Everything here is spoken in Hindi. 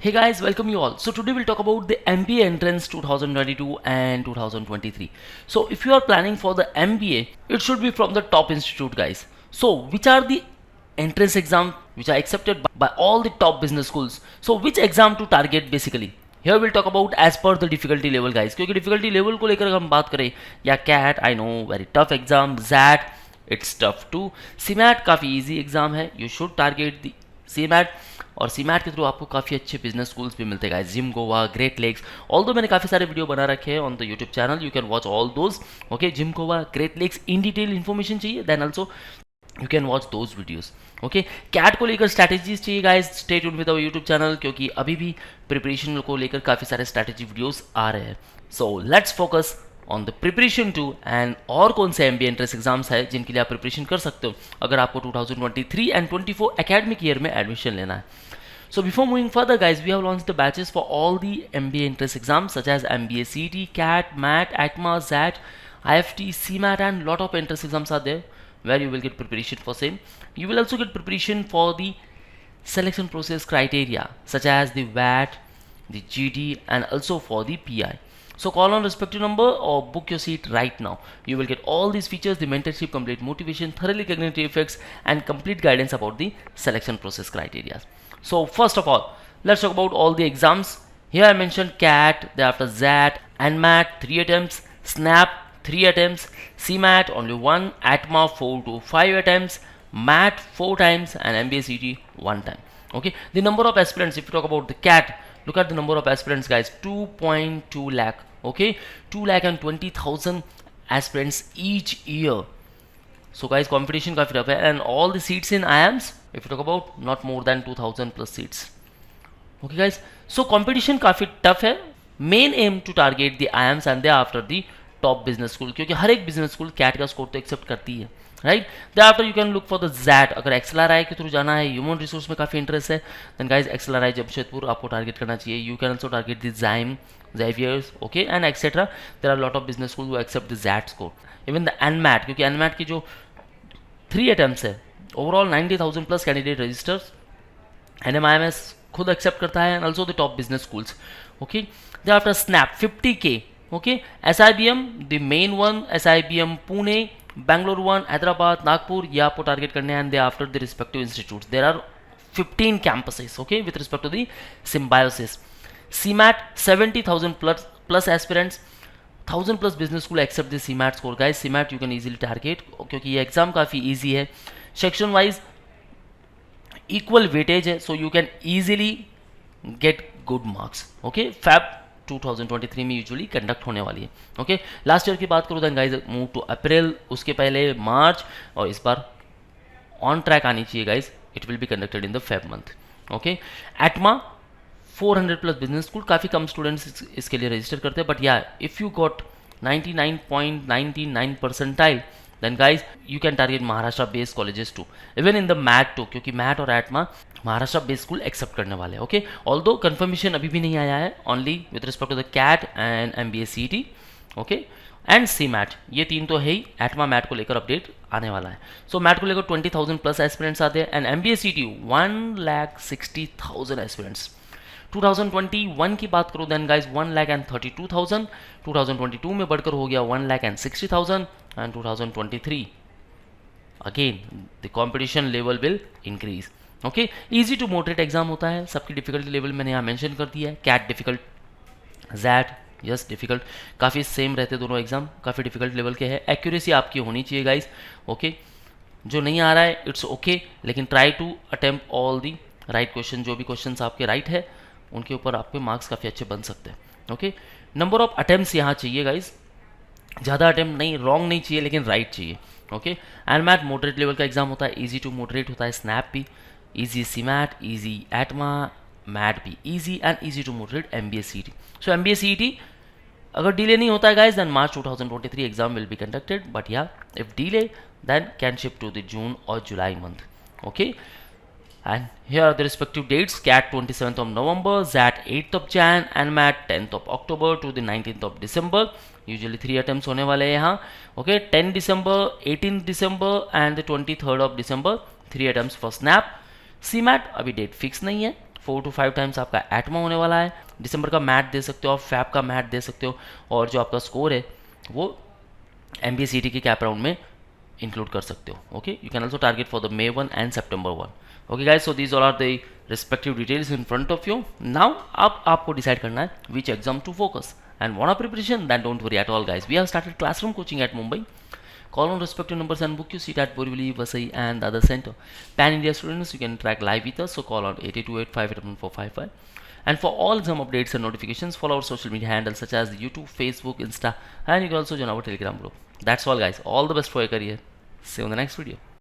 Hey guys, welcome you all. So today we'll talk about the MBA entrance 2022 and 2023. So if you are planning for the MBA, it should be from the top institute, guys. So which are the entrance exam which are accepted by all the top business schools? So which exam to target basically? Here we'll talk about as per the difficulty level, guys. क्योंकि difficulty level को लेकर हम बात करें या CAT, I know very tough exam, ZAT, it's tough too. CMAT काफ़ी easy exam है. You should target the CMAT और CMAT के थ्रू आपको काफ़ी अच्छे बिजनेस स्कूल्स भी मिलते हैं, GIM Goa, Great Lakes. Although मैंने काफ़ी सारे वीडियो बना रखे हैं on the YouTube channel, you can watch all those. Okay, GIM Goa, Great Lakes in detail information चाहिए then also you can watch those videos. Okay, CAT को लेकर स्ट्रैटेजीज चाहिए guys, stay tuned with our YouTube channel क्योंकि अभी भी प्रिपरेशन को लेकर काफ़ी सारे स्ट्रैटेजी वीडियोस आ रहे हैं. So let's focus on the preparation to end और कौन से MBA एंट्रेंस एग्जाम्स है जिनके लिए आप प्रिपरेशन कर सकते हो अगर आपको 2023 एंड 24 एकेडमिक ईयर में एडमिशन लेना है. So before moving further, guys, we have launched the batches for all the MBA entrance exams such as MBACET, CAT, MAT, ATMA, ZAT, IFT, CMAT, and lot of entrance exams are there where you will get preparation for same. You will also get preparation for the selection process criteria such as the VAT, the GD, and also for the PI. So call on respective number or book your seat right now. You will get all these features, the mentorship, complete motivation, thoroughly cognitive effects, and complete guidance about the selection process criteria. So first of all, let's talk about all the exams. Here I mentioned CAT, thereafter ZAT, NMAT 3 attempts, SNAP 3 attempts, CMAT only 1, ATMA 4 to 5 attempts, MAT 4 times, and MBACET 1 time. Okay, the number of aspirants, if you talk about the CAT, look at the number of aspirants, guys, 2.2 lakh. Okay, 2,20,000 aspirants each year. So guys, competition काफी tough है and all the seats in IIMs, if you talk about, not more than 2,000 plus seats. Okay guys, so competition काफी tough है. Main aim to target the IIMs and thereafter the top business school क्योंकि हर एक business school CAT का स्कोर तो एक्सेप्ट करती है, right. thereafter you can look for the ZAT. अगर XLRI के थ्रू जाना है, ह्यूमन रिसोर्स में काफ़ी इंटरेस्ट है, then guys XLRI जमशेदपुर आपको टारगेट करना चाहिए. You can also target the Zyme, Xavier's, okay, and etc. There are a lot of business schools who accept the ZAT score. Even the NMAT, क्योंकि NMAT की जो 3 अटैम्प्ट्स है, overall 90,000 plus candidate registers, NMIMS खुद एक्सेप्ट करता है and also the top business schools. Okay, thereafter SNAP 50K. ओके, SIBM the main one, SIBM Pune, Bangalore one, Hyderabad, Nagpur, ये आपको टारगेट करने हैं. And thereafter the respective institutes there are 15 campuses. Okay, with respect to the symbiosis. CMAT 70,000 plus aspirants, 1,000 plus business school accept the CMAT score. Guys, CMAT you can easily target क्योंकि ये एग्जाम काफ़ी easy है. सेक्शन वाइज इक्वल वेटेज है, so you can easily get good marks. Okay, Fab 2023 में यूजुअली कंडक्ट होने वाली है. ओके, लास्ट ईयर की बात करूँ देन गाइज मूव टू अप्रैल, उसके पहले मार्च, और इस बार ऑन ट्रैक आनी चाहिए guys. It will be conducted in the Feb month. Okay, ATMA 400 plus business school, काफ़ी कम स्टूडेंट्स इसके लिए रजिस्टर करते हैं, बट या if you got 99.99 percentile then guys you can target Maharashtra based colleges too, even in the MAT too, क्योंकि मैट और ATMA Maharashtra based school accept करने वाले हैं. ओके, ऑल्दो कंफर्मेशन अभी भी नहीं आया है, only with respect to the CAT and MBACET. Okay, and CMAT, ये तीन तो है ही. एटमा मैट को लेकर अपडेट आने वाला है. सो मैट को लेकर 20,000 प्लस एस्पिरेंट्स आते हैं एंड MBACET 1,60,000 एस्पिरेंट्स. 2021 की बात करूँ देन गाइज 1,32,000. 2022 में बढ़कर हो गया 1,60,000 and 2023 again the competition level will increase. Okay, easy to moderate exam होता है, सबकी डिफिकल्टी लेवल मैंने यहाँ मेंशन कर दिया है. CAT difficult, ZAT yes difficult, काफ़ी सेम रहते दोनों एग्जाम, काफ़ी डिफिकल्ट लेवल के हैं. एक्यूरेसी आपकी होनी चाहिए गाइज. ओके, जो नहीं आ रहा है इट्स ओके, लेकिन try to attempt all the right question. जो भी क्वेश्चन आपके राइट है उनके ऊपर आपके मार्क्स काफ़ी अच्छे बन सकते हैं. ओके, नंबर ऑफ अटेम्प्ट्स यहाँ चाहिए गाइज, ज़्यादा अटेम्प्ट नहीं, रॉन्ग नहीं चाहिए लेकिन राइट चाहिए. ओके, एनमैट मॉडरेट लेवल का एग्जाम होता है, इजी टू मॉडरेट होता है. स्नैप भी easy, CMAT easy, ATMA MAT भी easy and easy to moderate MBACET. So MBACET अगर डिले नहीं होता है guys then March 2023 exam will be conducted, but या if delay then can shift to the June और July month. Okay, and here are the respective dates. CAT 27th of November, ZAT 8th of Jan, NMAT 10th of October to the 19th of December. Usually 3 attempts होने वाले हैं यहाँ. Okay, 10 December, 18th December and the 23rd of December 3 attempts for SNAP. CMAT अभी डेट फिक्स नहीं है, 4 to 5 टाइम्स आपका एटमा होने वाला है। दिसंबर का मैट दे सकते हो आप, फैब का मैट दे सकते हो, और जो आपका स्कोर है वो MBACET के कैप राउंड में इंक्लूड कर सकते हो। Okay, you can also target for the May 1 and September 1। Okay guys, so these all are the respective details in front of you. Now अब आपको डिसाइड करना है which exam to focus and want a preparation, then don't worry at all guys. We have started classroom coaching at Mumbai. Call on respective numbers and book your seat at Borivali, Vasai and the other center. Pan India students, you can interact live with us, so call on 8828581455. And for all exam updates and notifications, follow our social media handles such as YouTube, Facebook, Insta, and you can also join our Telegram group. That's all guys. All the best for your career. See you in the next video.